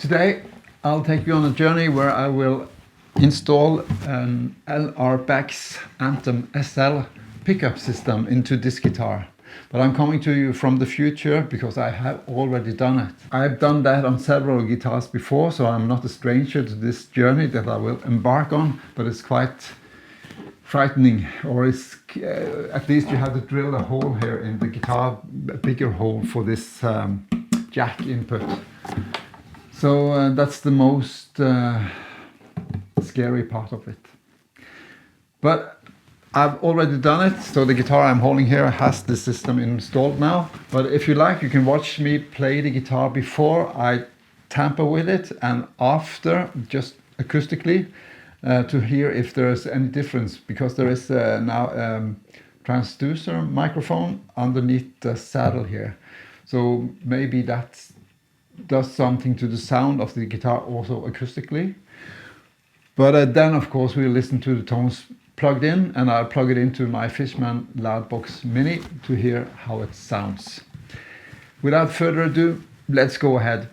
Today I'll take you on a journey where I will install an LR Baggs Anthem SL pickup system into this guitar. But I'm coming to you from the future because I have already done it. I've done that on several guitars before, so I'm not a stranger to this journey that I will embark on, but it's quite frightening, or it's, at least you have to drill a hole here in the guitar, a bigger hole for this jack input. So that's the most scary part of it. But I've already done it, so the guitar I'm holding here has the system installed now. But if you like, you can watch me play the guitar before I tamper with it and after, just acoustically, to hear if there's any difference, because there is now a transducer microphone underneath the saddle here. So maybe that does something to the sound of the guitar also acoustically. But then of course we'll listen to the tones plugged in, and I'll plug it into my Fishman Loudbox Mini to hear how it sounds. Without further ado, let's go ahead.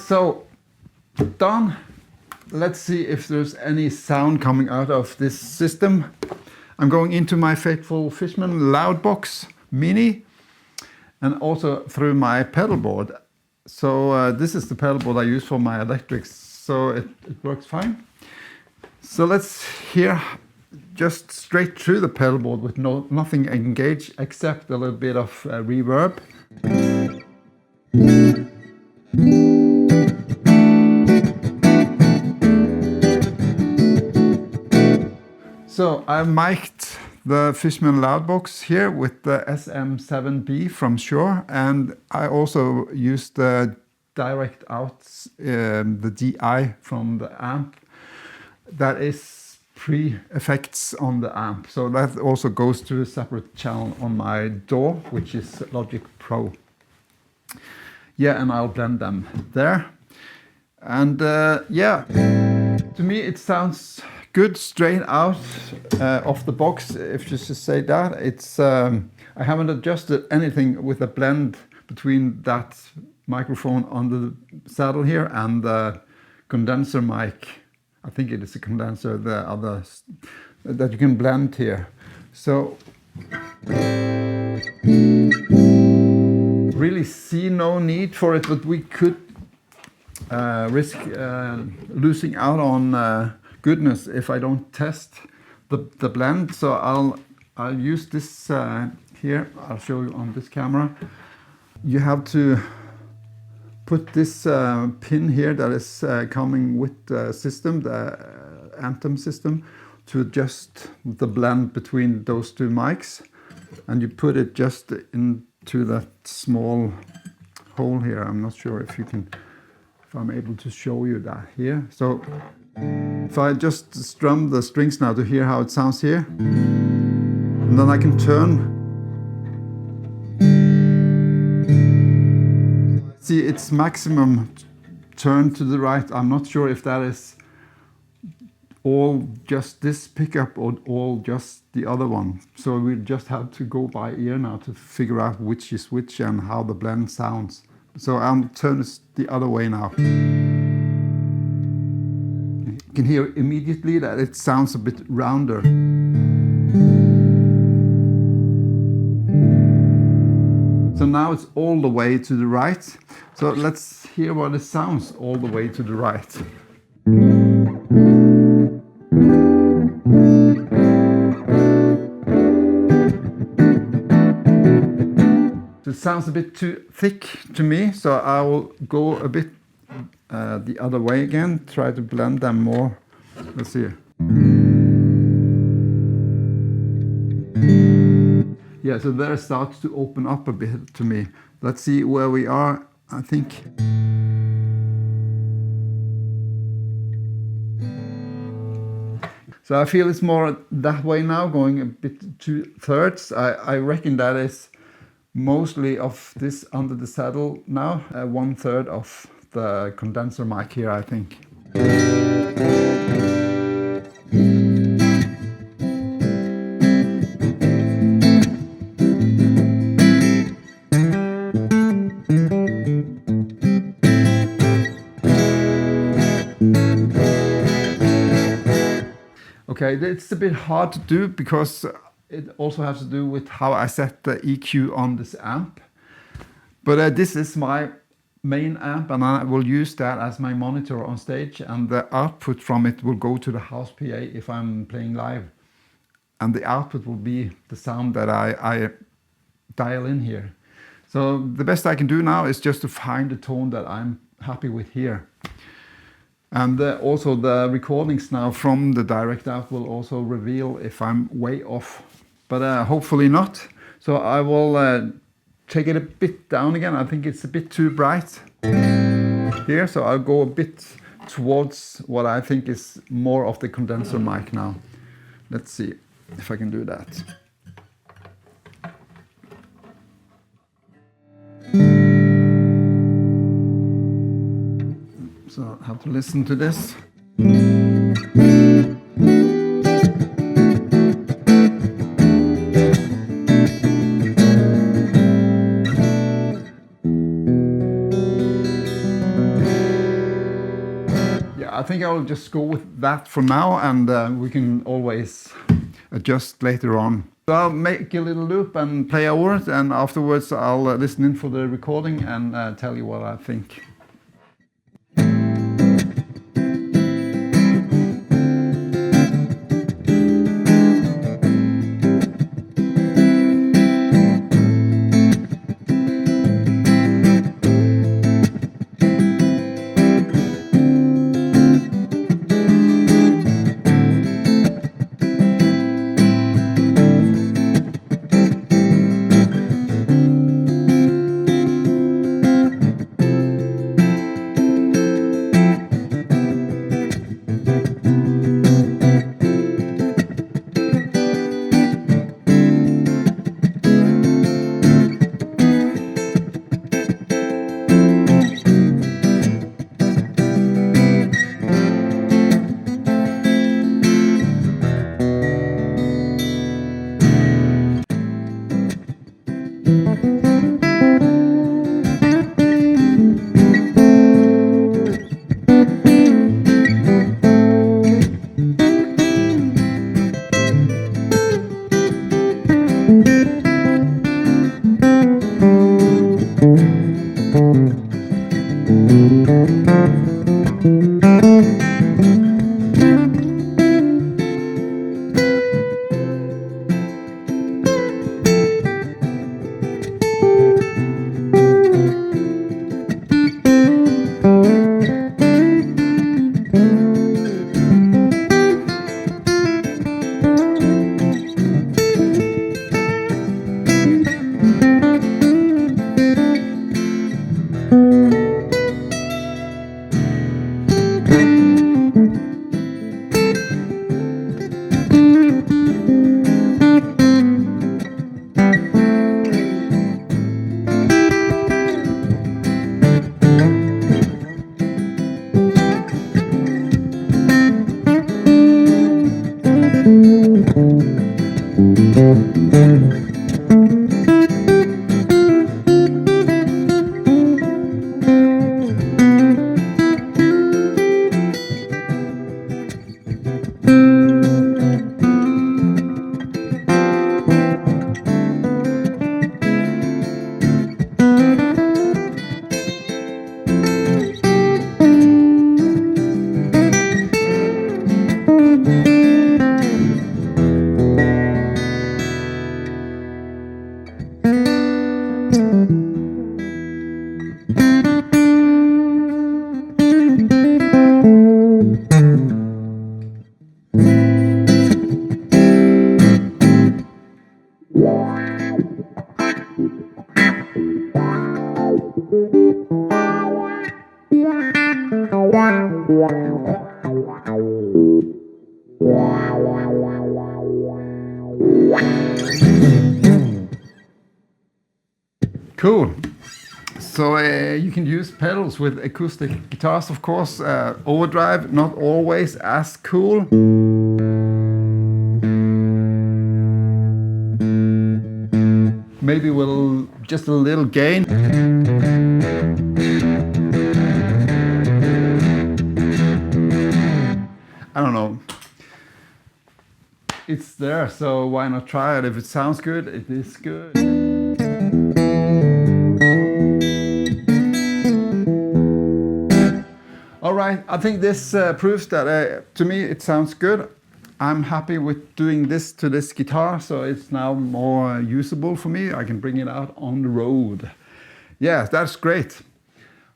So done. Let's see if there's any sound coming out of this system. I'm going into my faithful Fishman Loudbox Mini and also through my pedal board. So this is the pedal board I use for my electrics, so it works fine. So let's hear just straight through the pedal board with nothing engaged except a little bit of reverb. So I mic'd the Fishman Loudbox here with the SM7B from Shure, and I also used the direct outs, the DI from the amp. That is pre-effects on the amp, so that also goes to a separate channel on my DAW, which is Logic Pro. Yeah, and I'll blend them there. And yeah, to me it sounds good straight out of the box, if you should say that. It's I haven't adjusted anything with a blend between that microphone on the saddle here and the condenser mic. I think it is a condenser, the other that you can blend here. So really see no need for it, but we could risk losing out on goodness if I don't test the blend. So I'll use this here. I'll show you on this camera. You have to put this pin here that is coming with the system, the Anthem system, to adjust the blend between those two mics, and you put it just into that small hole here. I'm not sure if I'm able to show you that here. So if I just strum the strings now to hear how it sounds here, and then I can turn. See, it's maximum turn to the right. I'm not sure if that is all just this pickup or all just the other one. So we just have to go by ear now to figure out which is which and how the blend sounds. So I'll turn this the other way now. You can hear immediately that it sounds a bit rounder. So now it's all the way to the right. So let's hear what it sounds all the way to the right. So it sounds a bit too thick to me, so I will go a bit the other way again, try to blend them more. Let's see. Yeah, so there it starts to open up a bit to me. Let's see where we are, I think. So I feel it's more that way now, going a bit 2/3. I reckon that is mostly of this under the saddle now, 1/3 of the condenser mic here, I think. Okay, it's a bit hard to do because it also has to do with how I set the EQ on this amp. But this is my main amp, and I will use that as my monitor on stage, and the output from it will go to the house PA if I'm playing live. And the output will be the sound that I dial in here. So the best I can do now is just to find the tone that I'm happy with here. And also the recordings now from the direct out will also reveal if I'm way off, but hopefully not. So I will take it a bit down again. I think it's a bit too bright here, so I'll go a bit towards what I think is more of the condenser mic now. Let's see if I can do that. So I have to listen to this. I'll just go with that for now, and we can always adjust later on. So I'll make a little loop and play over it, and afterwards I'll listen in for the recording and tell you what I think. Cool. So you can use pedals with acoustic guitars, of course. Overdrive, not always as cool. Maybe with just a little gain. I don't know. It's there, so why not try it? If it sounds good, it is good. All right, I think this proves that to me it sounds good. I'm happy with doing this to this guitar, so it's now more usable for me. I can bring it out on the road. Yeah, that's great.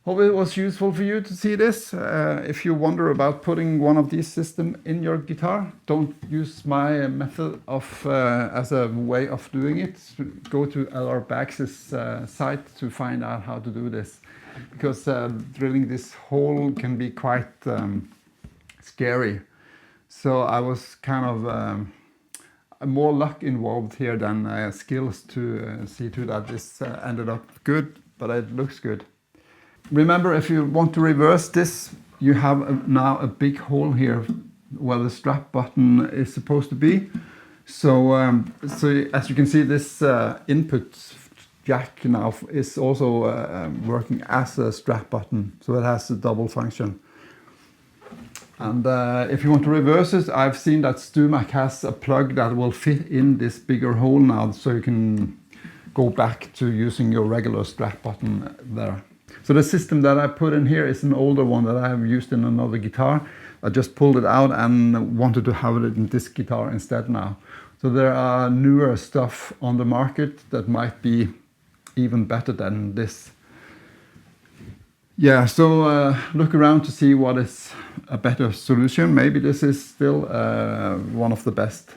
Hope it was useful for you to see this. If you wonder about putting one of these systems in your guitar, don't use my method of as a way of doing it. Go to LR Baggs' site to find out how to do this. Because drilling this hole can be quite scary. So I was kind of more luck involved here than skills to see to that this ended up good, but it looks good. Remember, if you want to reverse this, you have now a big hole here where the strap button is supposed to be. So, as you can see, this input jack now is also working as a strap button, so it has a double function. And if you want to reverse it, I've seen that StewMac has a plug that will fit in this bigger hole now, so you can go back to using your regular strap button there. So the system that I put in here is an older one that I have used in another guitar. I just pulled it out and wanted to have it in this guitar instead now. So there are newer stuff on the market that might be even better than this. Yeah, so look around to see what is a better solution. Maybe this is still one of the best.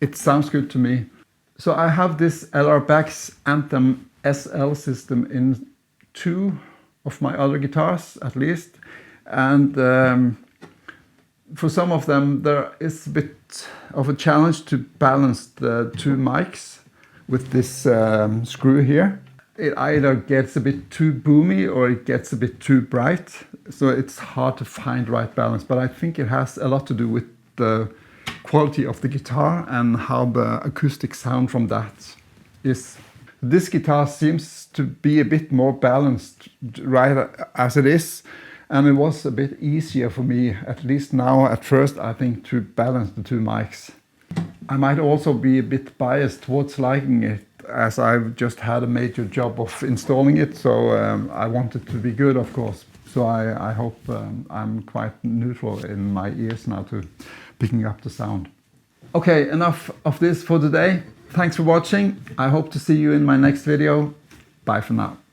It sounds good to me. So I have this LR Baggs Anthem SL system in 2 of my other guitars at least. And for some of them there is a bit of a challenge to balance the 2 mics with this screw here. It either gets a bit too boomy or it gets a bit too bright, so it's hard to find the right balance. But I think it has a lot to do with the quality of the guitar and how the acoustic sound from that is. This guitar seems to be a bit more balanced right as it is, and it was a bit easier for me, at least now at first, I think, to balance the 2 mics. I might also be a bit biased towards liking it, as I've just had a major job of installing it, so I want it to be good, of course. So I hope I'm quite neutral in my ears now to picking up the sound. Okay, enough of this for today. Thanks for watching. I hope to see you in my next video. Bye for now.